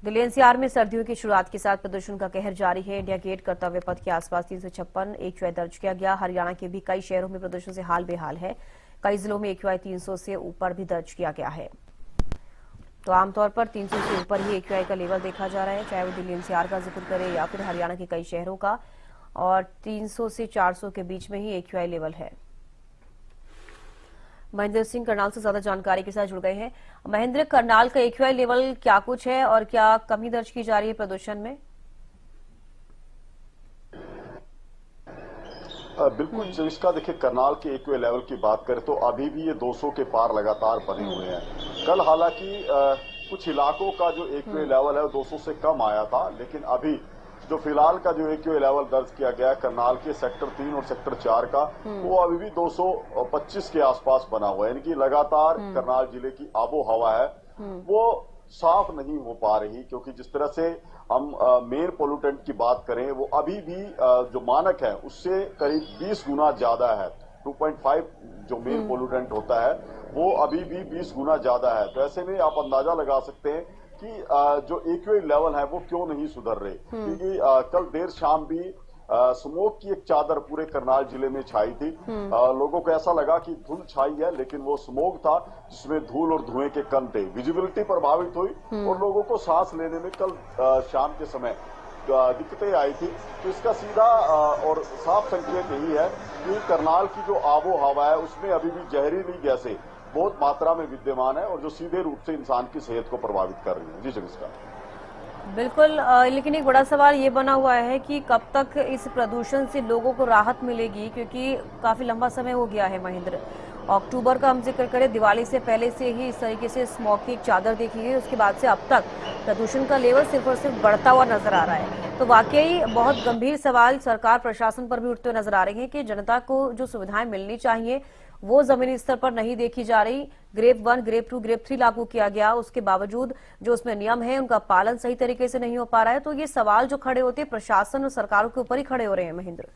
Delhi NCR में सर्दियों की शुरुआत के साथ प्रदूषण का कहर जारी है। इंडिया गेट कर्तव्य पथ के आसपास 356 AQI दर्ज किया गया। हरियाणा के भी कई शहरों में प्रदूषण से हाल बेहाल है। कई जिलों में AQI 300 से ऊपर भी दर्ज किया गया है। तो आमतौर पर 300 से ऊपर ही AQI का लेवल देखा जा रहा है, चाहे वो दिल्ली एनसीआर का जिक्र करे या फिर हरियाणा के कई शहरों का। और 300 से 400 के बीच में ही AQI लेवल है। महेंद्र सिंह करनाल से ज्यादा जानकारी के साथ जुड़ गए हैं। महेंद्र, करनाल का AQI लेवल क्या कुछ है और क्या कमी दर्ज की जा रही है प्रदूषण में? बिल्कुल इसका देखिए, करनाल के AQI लेवल की बात करें तो अभी भी ये 200 के पार लगातार बने हुए हैं। कल हालांकि कुछ इलाकों का जो AQI लेवल है वो 200 से कम आया था, लेकिन अभी जो फिलहाल का जो AQI लेवल दर्ज किया गया करनाल के सेक्टर 3 और सेक्टर 4 का, वो अभी भी 225 के आसपास बना हुआ है। यानी कि लगातार करनाल जिले की आबो हवा है वो साफ नहीं हो पा रही, क्योंकि जिस तरह से हम मेन पोल्यूटेंट की बात करें वो अभी भी जो मानक है उससे करीब 20 गुना ज्यादा है। 2.5 जो मेन पोल्यूटेंट होता है वो अभी भी 20 गुना ज्यादा है। तो ऐसे में आप अंदाजा लगा सकते हैं कि जो AQI लेवल है वो क्यों नहीं सुधर रहे, क्योंकि कल देर शाम भी स्मोक की एक चादर पूरे करनाल जिले में छाई थी। लोगों को ऐसा लगा कि धुंध छाई है, लेकिन वो स्मोक था जिसमें धूल और धुएं के कण थे। विजिबिलिटी प्रभावित हुई और लोगों को सांस लेने में कल शाम के समय दिक्कतें आई थी। तो इसका सीधा और साफ संकेत यही है कि करनाल की जो आबो हवा है उसमें अभी भी जहरीली गैसें बहुत मात्रा में विद्यमान है और जो सीधे रूप से इंसान की सेहत को प्रभावित कर रही है। जी चमिस्का। बिल्कुल, लेकिन एक बड़ा सवाल ये बना हुआ है कि कब तक इस प्रदूषण से लोगों को राहत मिलेगी, क्योंकि काफी लंबा समय हो गया है। महेंद्र, अक्टूबर का हम जिक्र करें, दिवाली से पहले से ही इस तरीके से स्मोक की एक चादर देखी गई, उसके बाद से अब तक प्रदूषण का लेवल सिर्फ और सिर्फ बढ़ता हुआ नजर आ रहा है। तो वाकई बहुत गंभीर सवाल सरकार प्रशासन पर भी उठते हुए नजर आ रहे हैं कि जनता को जो सुविधाएं मिलनी चाहिए वो जमीनी स्तर पर नहीं देखी जा रही। ग्रेप 1, ग्रेप 2, ग्रेप 3 लागू किया गया, उसके बावजूद जो उसमें नियम है उनका पालन सही तरीके से नहीं हो पा रहा है। तो ये सवाल जो खड़े होते हैं प्रशासन और सरकारों के ऊपर ही खड़े हो रहे हैं। महेंद्र,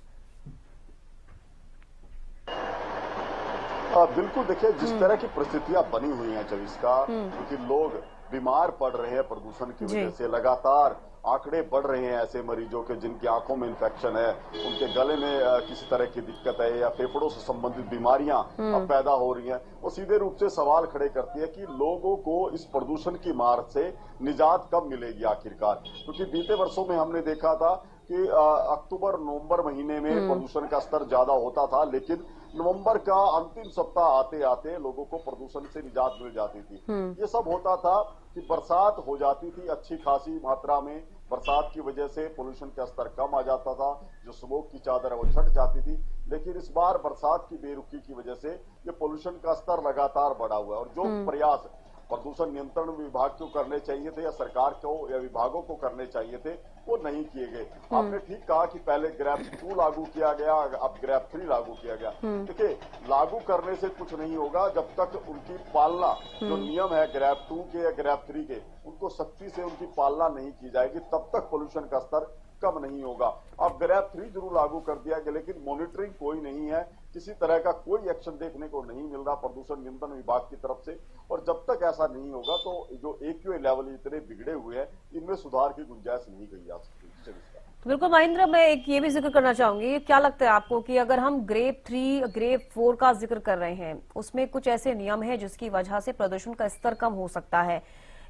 बिल्कुल, देखिए जिस तरह की परिस्थितियां बनी हुई हैं चविस्का, क्योंकि लोग बीमार पड़ रहे हैं प्रदूषण की वजह से, लगातार आंकड़े बढ़ रहे हैं ऐसे मरीजों के जिनकी आंखों में इन्फेक्शन है, उनके गले में किसी तरह की दिक्कत है या फेफड़ों से संबंधित बीमारियां अब पैदा हो रही हैं। वो सीधे रूप से सवाल खड़े करती है कि लोगों को इस प्रदूषण की मार से निजात कब मिलेगी आखिरकार। क्योंकि बीते वर्षों में हमने देखा था कि अक्टूबर नवंबर महीने में प्रदूषण का स्तर ज्यादा होता था, लेकिन नवंबर का अंतिम सप्ताह आते आते लोगों को प्रदूषण से निजात मिल जाती थी। ये सब होता था कि बरसात हो जाती थी अच्छी खासी मात्रा में, बरसात की वजह से पोल्यूशन का स्तर कम आ जाता था, जो स्मोक की चादर है वो छट जाती थी। लेकिन इस बार बरसात की बेरुखी की वजह से ये पोल्यूशन का स्तर लगातार बढ़ा हुआ है। और जो प्रयास प्रदूषण नियंत्रण विभाग को करने चाहिए थे या सरकार को या विभागों को करने चाहिए थे वो नहीं किए गए। आपने ठीक कहा कि पहले ग्रेप 2 लागू किया गया, अब ग्रेप 3 लागू किया गया। देखिए, लागू करने से कुछ नहीं होगा जब तक उनकी पालना, जो नियम है ग्रेप 2 के या ग्रेप 3 के, उनको सख्ती से उनकी पालना नहीं की जाएगी, तब तक पोल्यूशन का स्तर कम नहीं होगा। अब ग्रेप 3 जरूर लागू कर दिया गया, लेकिन मॉनिटरिंग कोई नहीं है, किसी तरह का कोई एक्शन देखने को नहीं मिल रहा प्रदूषण नियंत्रण विभाग की तरफ से। और जब तक ऐसा नहीं होगा तो जो AQI लेवल इतने बिगड़े हुए हैं, इनमें सुधार की गुंजाइश नहीं की जा सकती। तो बिल्कुल महेंद्र, मैं एक ये भी जिक्र करना चाहूंगी, क्या लगता है आपको कि अगर हम ग्रेप 3, ग्रेप 4 का जिक्र कर रहे हैं, उसमें कुछ ऐसे नियम है जिसकी वजह से प्रदूषण का स्तर कम हो सकता है,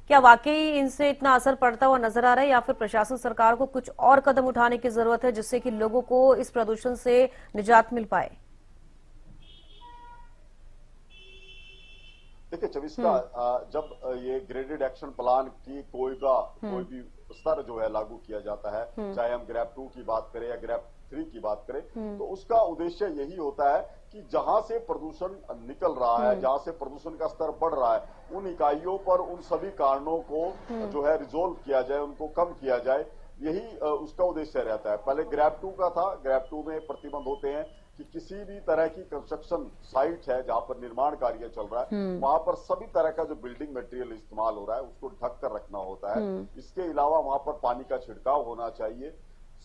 क्या वाकई इनसे इतना असर पड़ता हुआ नजर आ रहा है, या फिर प्रशासन सरकार को कुछ और कदम उठाने की जरूरत है जिससे कि लोगों को इस प्रदूषण से निजात मिल पाए? देखिए चविस्का, जब ये ग्रेडेड एक्शन प्लान की कोई भी स्तर जो है लागू किया जाता है, चाहे हम ग्रेप 2 की बात करें या ग्रेप 3 की बात करें, तो उसका उद्देश्य यही होता है कि जहां से प्रदूषण निकल रहा है, जहां से प्रदूषण का स्तर बढ़ रहा है, उन इकाइयों पर उन सभी कारणों को जो है रिजोल्व किया जाए, उनको कम किया जाए, यही उसका उद्देश्य रहता है। पहले ग्रेप 2 का था। ग्रेप 2 में प्रतिबंध होते हैं कि किसी भी तरह की कंस्ट्रक्शन साइट है जहां पर निर्माण कार्य चल रहा है, वहां पर सभी तरह का जो बिल्डिंग मटेरियल इस्तेमाल हो रहा है उसको ढक कर रखना होता है। इसके अलावा वहां पर पानी का छिड़काव होना चाहिए।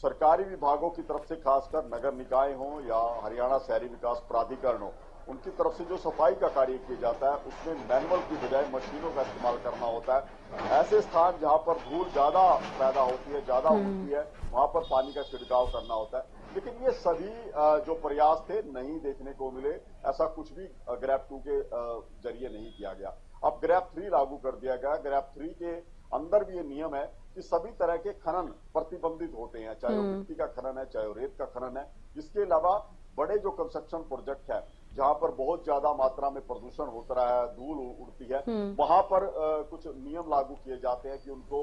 सरकारी विभागों की तरफ से, खासकर नगर निकाय हो या हरियाणा शहरी विकास प्राधिकरण हो, उनकी तरफ से जो सफाई का कार्य किया जाता है उसमें मैनुअल की बजाय मशीनों का इस्तेमाल करना होता है। ऐसे स्थान जहां पर धूल ज्यादा पैदा होती है, ज्यादा उड़ती है, वहां पर पानी का छिड़काव करना होता है। लेकिन ये सभी जो प्रयास थे नहीं देखने को मिले। ऐसा कुछ भी ग्रैब 2 के जरिए नहीं किया गया। अब ग्रैब 3 लागू कर दिया गया। ग्रैब 3 के अंदर भी ये नियम है कि सभी तरह के खनन प्रतिबंधित होते हैं, चाहे वो मिट्टी का खनन है, चाहे वो रेत का खनन है। इसके अलावा बड़े जो कंस्ट्रक्शन प्रोजेक्ट है जहां पर बहुत ज्यादा मात्रा में प्रदूषण होता रहा है, धूल उड़ती है, वहां पर कुछ नियम लागू किए जाते हैं कि उनको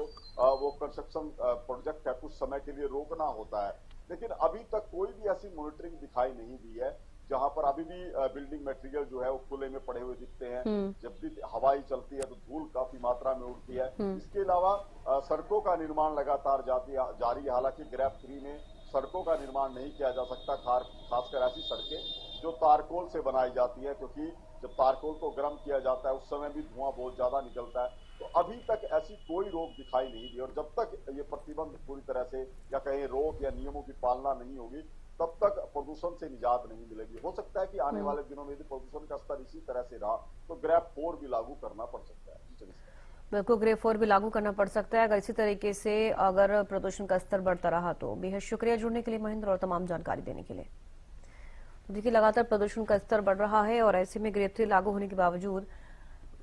वो कंस्ट्रक्शन प्रोजेक्ट है कुछ समय के लिए रोकना होता है। लेकिन अभी तक कोई भी ऐसी मॉनिटरिंग दिखाई नहीं दी है जहां पर अभी भी बिल्डिंग मटेरियल जो है वो खुले में पड़े हुए दिखते हैं। जब भी हवाई चलती है तो धूल काफी मात्रा में उड़ती है। इसके अलावा सड़कों का निर्माण लगातार जारी है। हालांकि ग्रैब 3 में सड़कों का निर्माण नहीं किया जा सकता, खासकर ऐसी सड़कें जो तारकोल से बनाई जाती है, क्योंकि जब तारकोल को गर्म किया जाता है उस समय भी धुआं बहुत ज्यादा निकलता है। तो अभी तक ऐसी कोई रोक दिखाई नहीं दी और जब तक ये प्रतिबंध पूरी तरह से या कहीं रोक या नियमों की पालना नहीं होगी तब तक प्रदूषण से निजात नहीं मिलेगी। हो सकता है कि आने वाले दिनों में यदि प्रदूषण का स्तर इसी तरह से रहा तो ग्रैब 4 भी लागू करना पड़ सकता है। बिल्कुल, ग्रेड 4 भी लागू करना पड़ सकता है अगर इसी तरीके से अगर प्रदूषण का स्तर बढ़ता रहा तो। बेहद शुक्रिया जुड़ने के लिए महेंद्र और तमाम जानकारी देने के लिए। तो देखिए, लगातार प्रदूषण का स्तर बढ़ रहा है और ऐसे में ग्रेड 3 लागू होने के बावजूद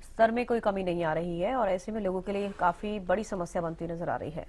स्तर में कोई कमी नहीं आ रही है और ऐसे में लोगों के लिए काफी बड़ी समस्या बनती नजर आ रही है।